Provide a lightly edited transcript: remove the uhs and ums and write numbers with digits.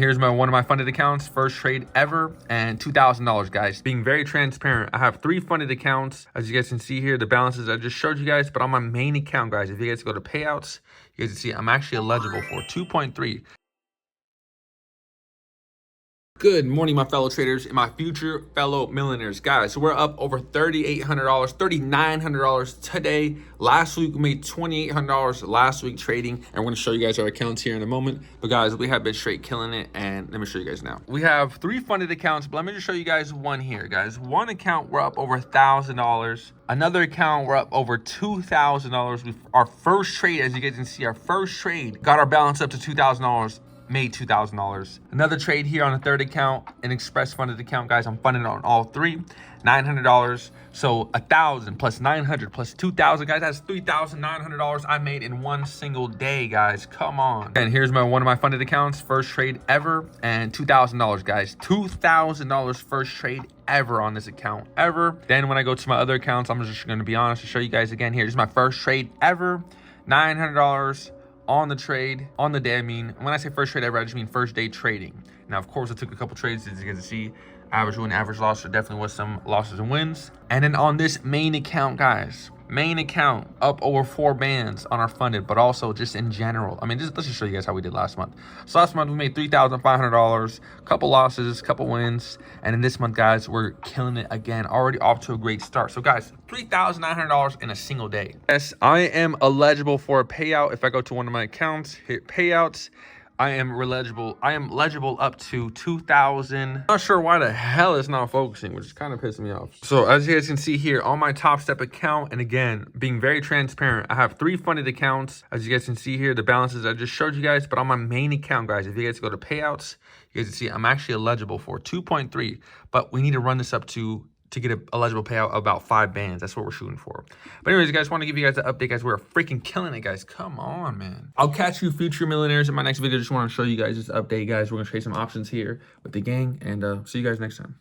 Here's one of my funded accounts, first trade ever, and $2,000, guys. Being very transparent, I have 3 funded accounts. As you guys can see here, the balances I just showed you guys, but on my main account, guys, if you guys go to payouts, you guys can see I'm actually eligible for 2.3. Good morning, my fellow traders and my future fellow millionaires. Guys, so we're up over $3,800, $3,900 today. Last week, we made $2,800 last week trading, and we're going to show you guys our accounts here in a moment. But guys, we have been straight killing it, and let me show you guys now. We have 3 funded accounts, but let me just show you guys one here, guys. One account, we're up over $1,000. Another account, we're up over $2,000. Our first trade, as you guys can see, our first trade got our balance up to $2,000. Made $2,000. Another trade here on a third account, an express funded account, guys. I'm funded on all 3, $900. So 1,000 plus 900 plus 2,000, guys. That's $3,900 I made in one single day, guys. Come on. And here's one of my funded accounts, first trade ever, and $2,000, guys. $2,000 first trade ever on this account, ever. Then when I go to my other accounts, I'm just going to be honest to show you guys again here. This is my first trade ever, $900. On the trade, on the day, I mean, when I say first trade ever, I just mean first day trading. Now, of course, I took a couple trades, as you guys can see, average win, average loss. There definitely was some losses and wins. And then on this main account, guys, main account, up over 4 bands on our funded, but also just in general. I mean, let's just show you guys how we did last month. So last month, we made $3,500, couple losses, couple wins. And in this month, guys, we're killing it again, already off to a great start. So guys, $3,900 in a single day. Yes, I am eligible for a payout. If I go to one of my accounts, hit payouts, I am legible up to 2,000. Not sure why the hell it's not focusing, which is kind of pissing me off. So as you guys can see here on my Top Step account, and again, being very transparent, I have 3 funded accounts. As you guys can see here, the balances I just showed you guys, but on my main account, guys, if you guys go to payouts, you guys can see I'm actually eligible for 2.3, but we need to run this up to get an eligible payout of about 5 bands. That's what we're shooting for. But anyways, guys, want to give you guys an update, guys. We're freaking killing it, guys. Come on, man. I'll catch you future millionaires in my next video. Just want to show you guys this update, guys. We're going to trade some options here with the gang, and see you guys next time.